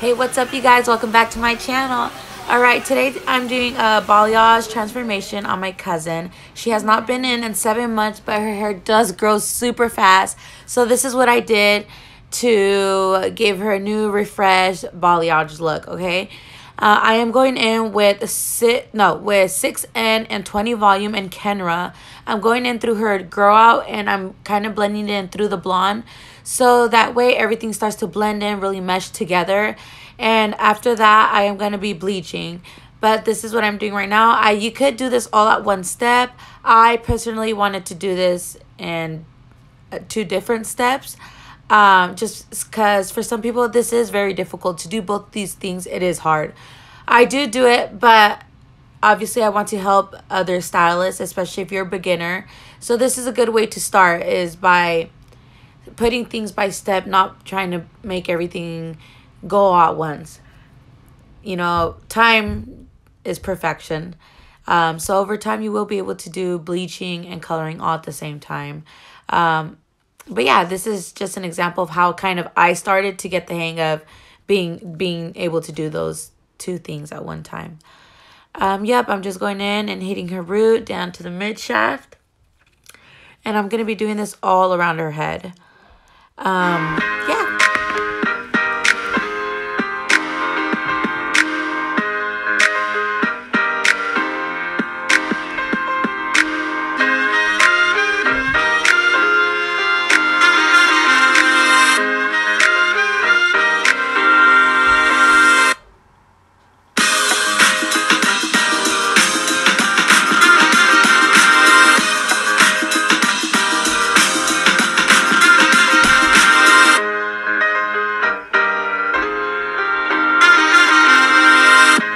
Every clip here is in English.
Hey, what's up, you guys? Welcome back to my channel. Alright, today I'm doing a balayage transformation on my cousin. She has not been in 7 months, but her hair does grow super fast. So this is what I did to give her a new refreshed balayage look, okay? I am going in with 6N and 20 volume and Kenra. I'm going in through her grow out, and I'm kind of blending it in through the blonde. So that way everything starts to blend in, really mesh together. And after that, I am going to be bleaching. But this is what I'm doing right now. You could do this all at one step. I personally wanted to do this in 2 different steps. Just because for some people this is very difficult to do both these things. It is hard. I do it, but obviously I want to help other stylists, especially if you're a beginner. So this is a good way to start, is by putting things by step, not trying to make everything go all at once. You know, time is perfection. So over time you will be able to do bleaching and coloring all at the same time. But yeah, this is just an example of how kind of I started to get the hang of being able to do those 2 things at one time. Yep, I'm just going in and hitting her root down to the mid shaft. And I'm going to be doing this all around her head. Yeah.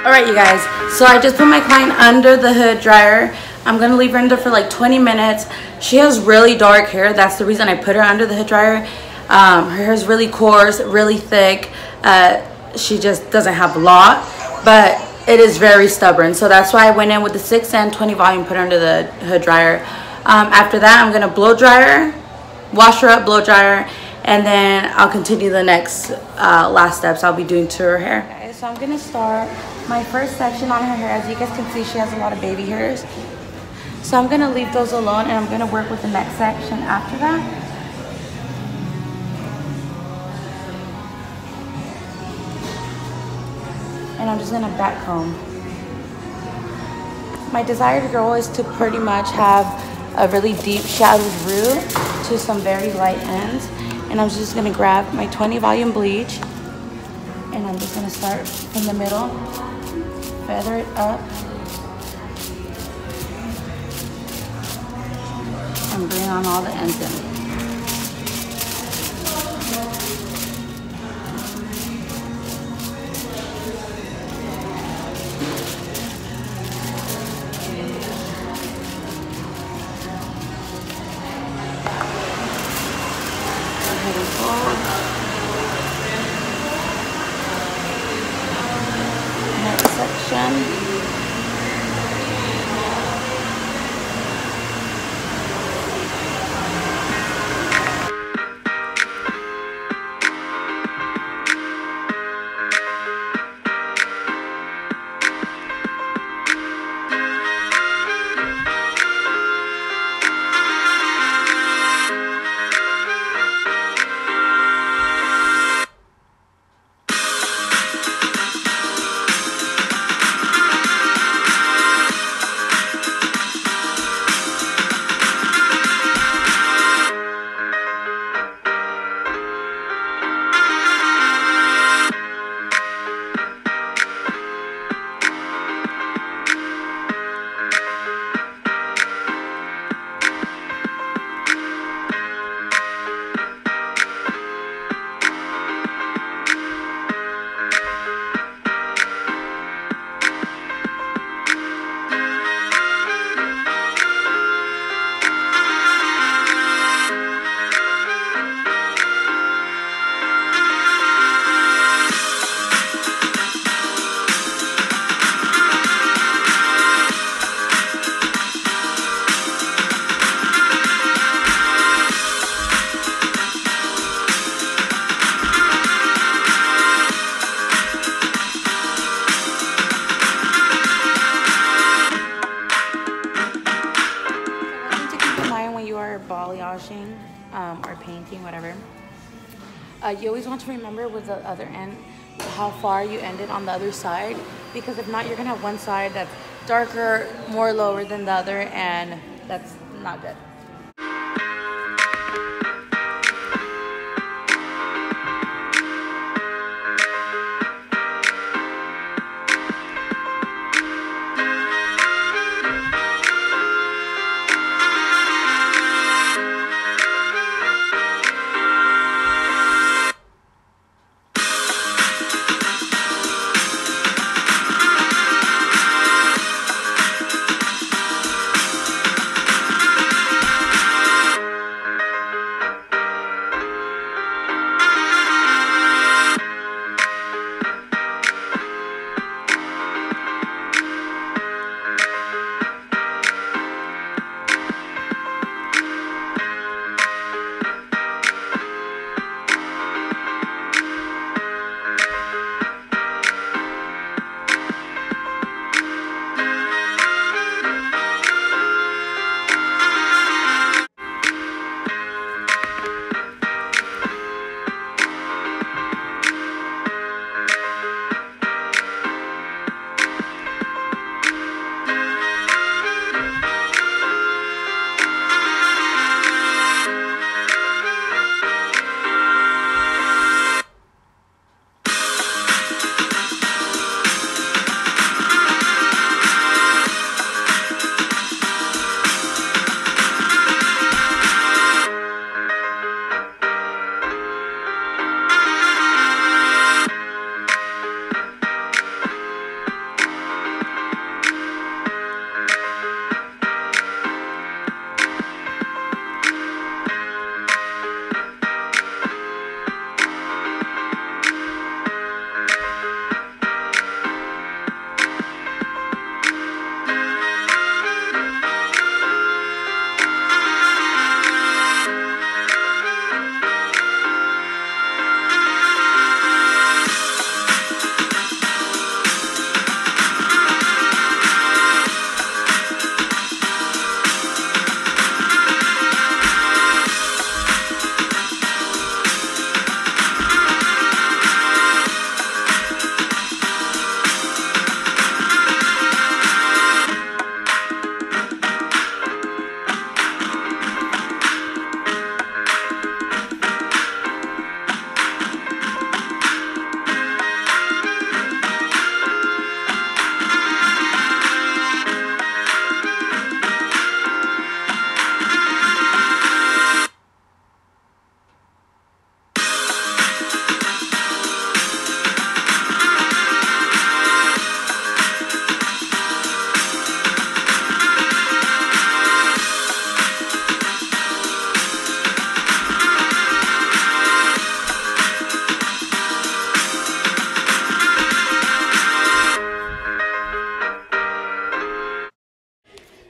Alright, you guys, so I just put my client under the hood dryer. I'm going to leave her under for like 20 minutes. She has really dark hair. That's the reason I put her under the hood dryer. Her hair is really coarse, really thick. She just doesn't have a lot, but it is very stubborn. So that's why I went in with the 6N 20 volume, put her under the hood dryer. After that, I'm going to blow dry her, wash her up, blow dry her, and then I'll continue the next last steps I'll be doing to her hair. Okay, so I'm going to start my first section on her hair. As you guys can see, she has a lot of baby hairs. So I'm going to leave those alone, and I'm going to work with the next section after that. And I'm just going to back comb. My desired goal is to pretty much have a really deep shadowed root to some very light ends. And I'm just going to grab my 20 volume bleach, and I'm just going to start from the middle, feather it up, and bring on all the ends in. Next section. You always want to remember with the other end how far you ended on the other side, because if not, you're gonna have one side that's darker, more lower than the other, and that's not good.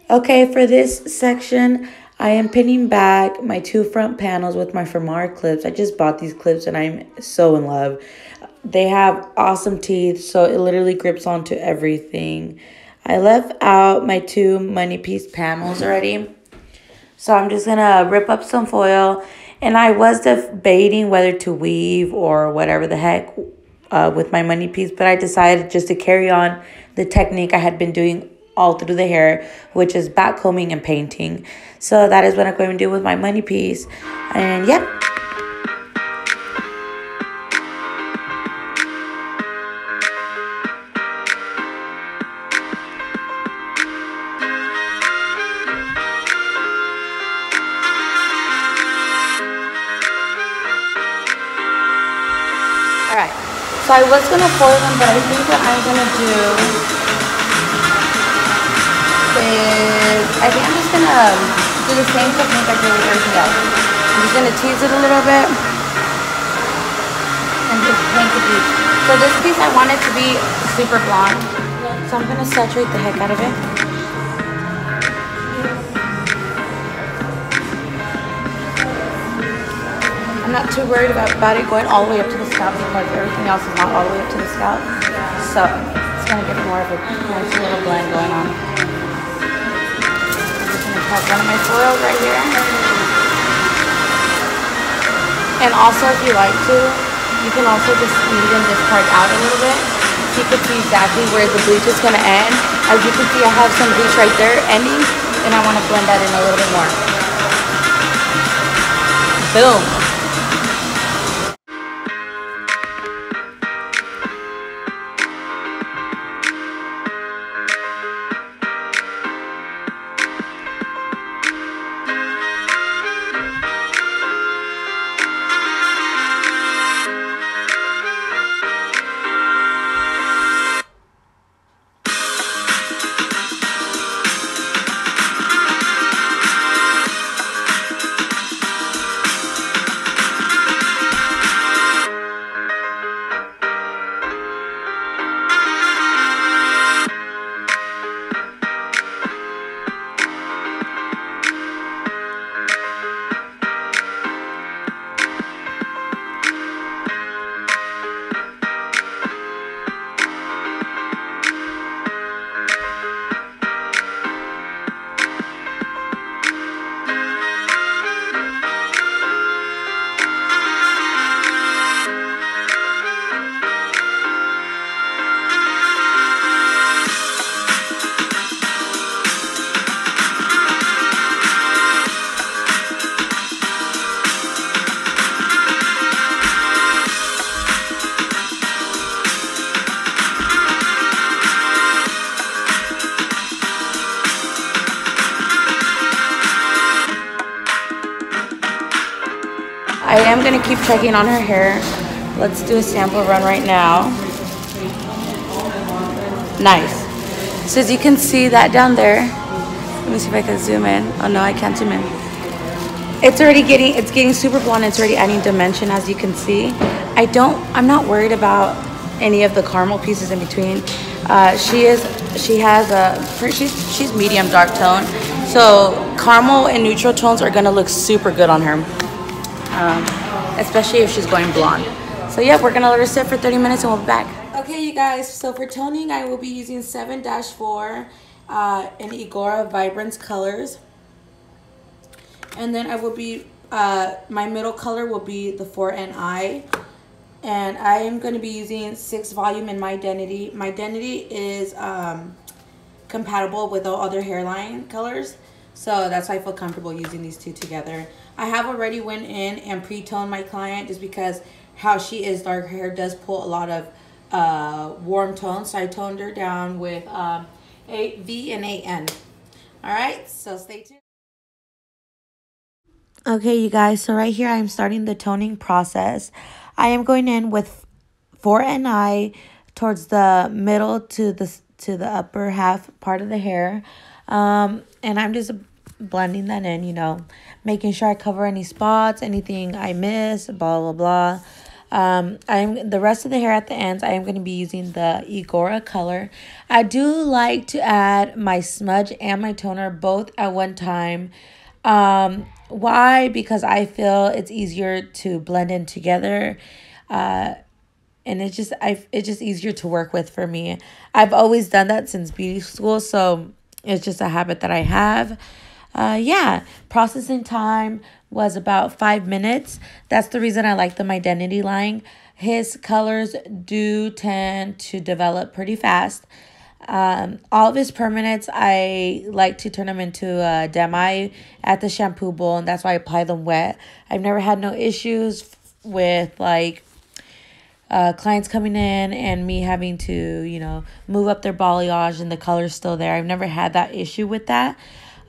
Okay, for this section, I am pinning back my two front panels with my Fermar clips. I just bought these clips and I'm so in love. They have awesome teeth, so it literally grips onto everything. I left out my two money piece panels already. So I'm just gonna rip up some foil. And I was debating whether to weave or whatever the heck with my money piece, but I decided just to carry on the technique I had been doing all through the hair, which is back combing and painting. So that is what I'm going to do with my money piece. And yeah. Alright, so I was going to foil them, but I think what I'm going to do is, I think I'm just going to do the same technique I did with everything else. I'm just going to tease it a little bit and just paint the piece. So this piece I want it to be super blonde, so I'm going to saturate the heck out of it. I'm not too worried about it going all the way up to the scalp because everything else is not all the way up to the scalp. So it's going to get more of a nice little blend going on. I'm just going to have one of my foils right here. And also, if you like to, you can also just smoothen this part out a little bit. So you can see exactly where the bleach is going to end. As you can see, I have some bleach right there ending, and I want to blend that in a little bit more. Boom. I am going to keep checking on her hair. Let's do a sample run right now. Nice. So as you can see that down there, let me see if I can zoom in. Oh no, I can't zoom in. It's getting super blonde. It's already adding dimension, as you can see. I'm not worried about any of the caramel pieces in between. She's medium dark tone. So caramel and neutral tones are gonna look super good on her. Especially if she's going blonde. So yeah, we're gonna let her sit for 30 minutes and we'll be back. Okay, you guys, so for toning, I will be using 7-4 in Igora Vibrance colors. And then I will be, my middle color will be the 4NI. And I am going to be using 6 volume in My Identity. My Identity is compatible with all other hairline colors. So that's why I feel comfortable using these two together. I have already went in and pre-toned my client just because how she is dark, her hair does pull a lot of warm tones. So I toned her down with a V and a N. All right, so stay tuned. Okay, you guys, so right here I'm starting the toning process. I am going in with 4NI towards the middle to the upper half part of the hair. And I'm just blending that in, you know, making sure I cover any spots, anything I miss, blah, blah, blah. The rest of the hair at the ends, I am going to be using the Igora color. I do like to add my smudge and my toner both at one time. Why? Because I feel it's easier to blend in together. And it's just easier to work with for me. I've always done that since beauty school, so it's just a habit that I have. Yeah, processing time was about 5 minutes. That's the reason I like the My Identity line. His colors do tend to develop pretty fast. All of his permanents, I like to turn them into a demi at the shampoo bowl, and that's why I apply them wet. I've never had no issues with like clients coming in and me having to, you know, move up their balayage and the color's still there. I've never had that issue with that.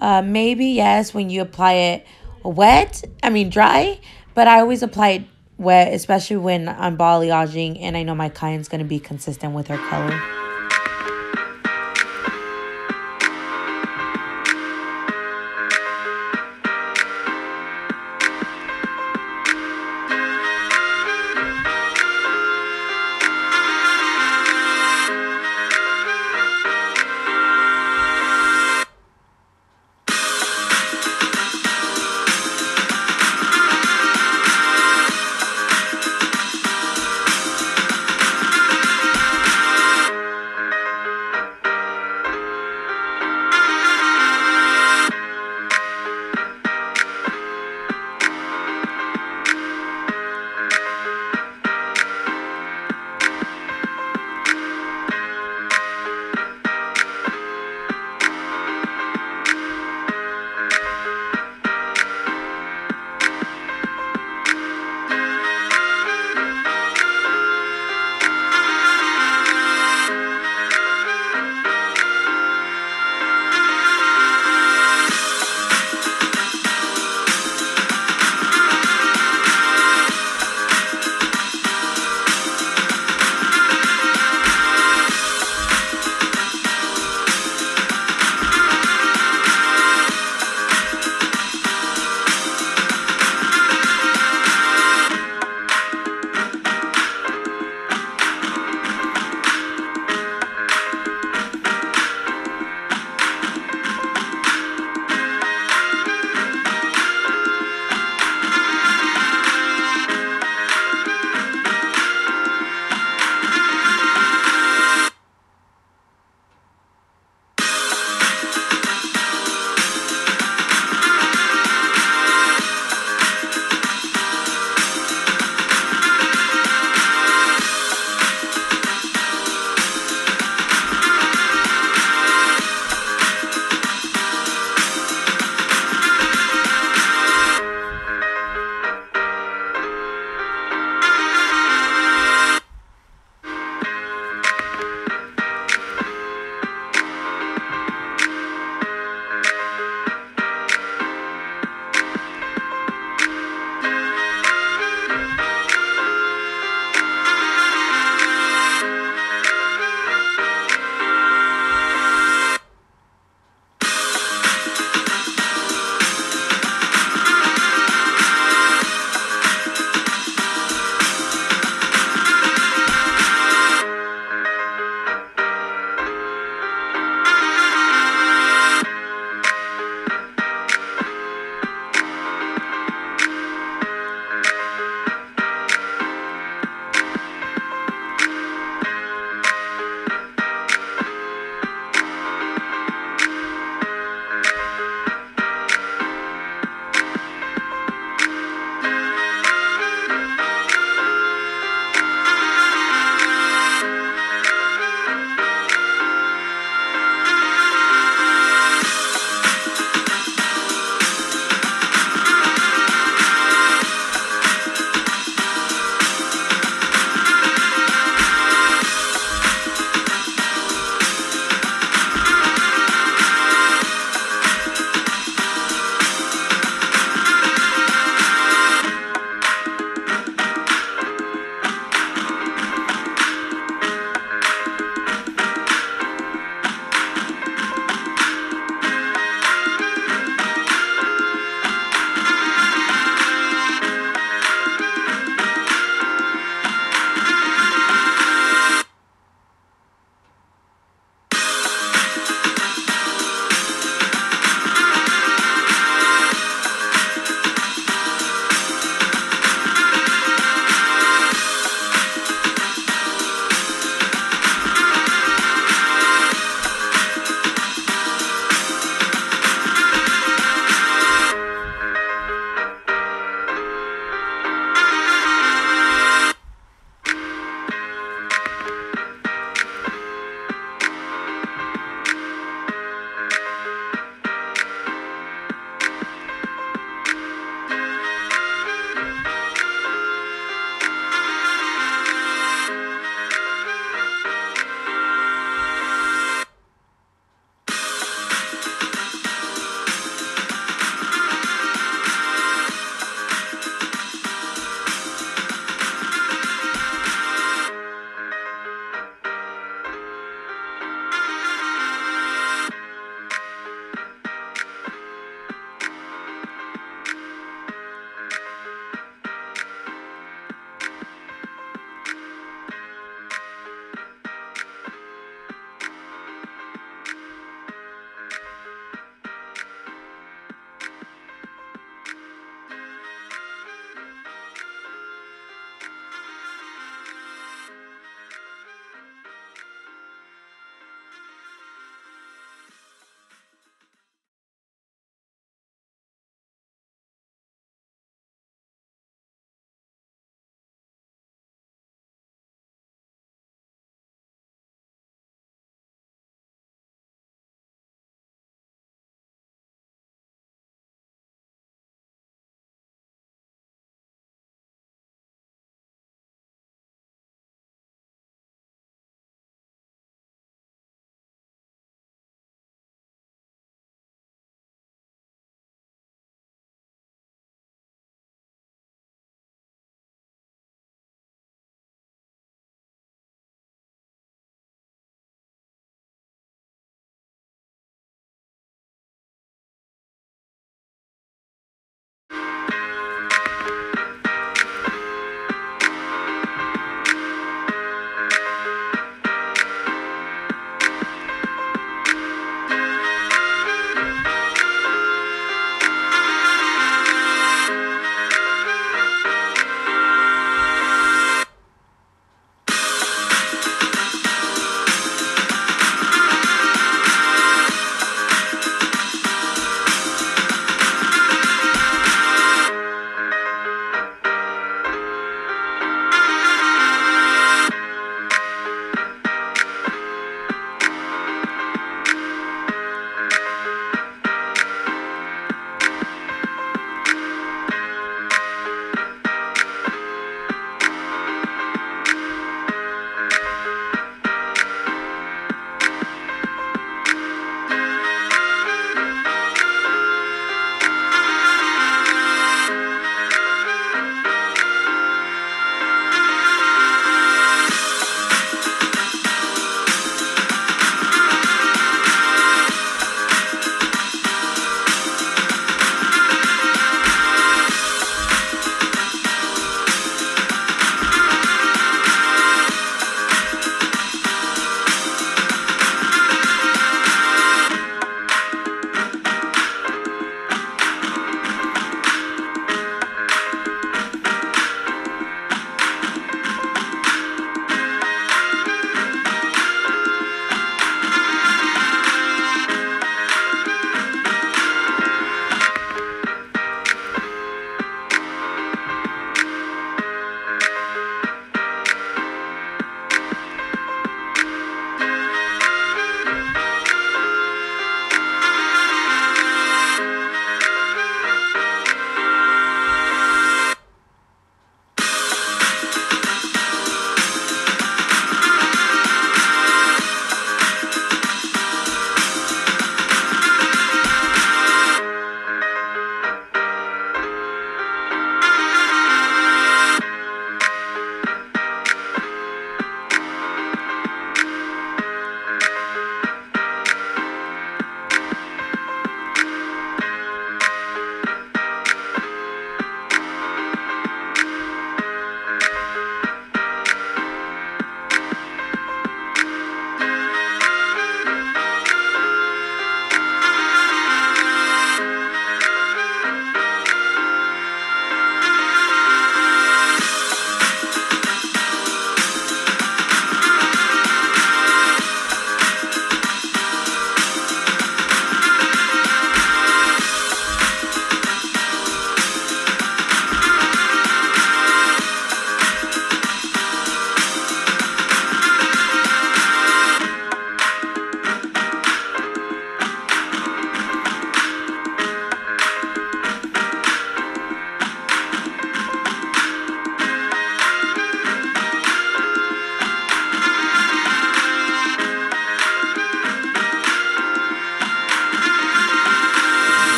Maybe, yes, when you apply it dry, but I always apply it wet, especially when I'm balayaging and I know my client's going to be consistent with her color.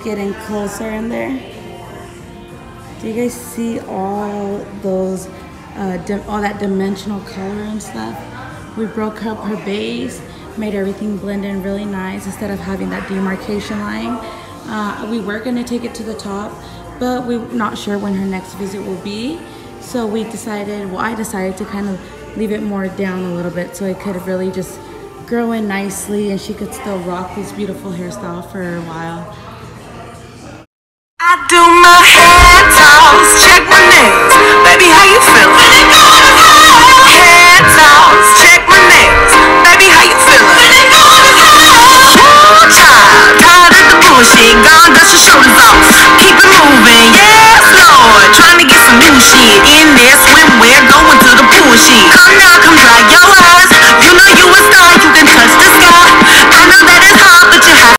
getting closer in there. Do you guys see all those, all that dimensional color and stuff? We broke up her base, made everything blend in really nice instead of having that demarcation line. We were gonna take it to the top, but we're not sure when her next visit will be. So we decided, well, I decided to kind of leave it more down a little bit so it could really just grow in nicely and she could still rock this beautiful hairstyle for a while. I do my hair toss, check my nails, baby, how you feeling? Hair toss, check my nails, baby, how you feeling? Ooh, child, tired of the bullshit, gone dust your shoulders off, keep it moving, yes Lord, trying to get some new shit in there, swimwear, going to the pool shit, come now, come dry.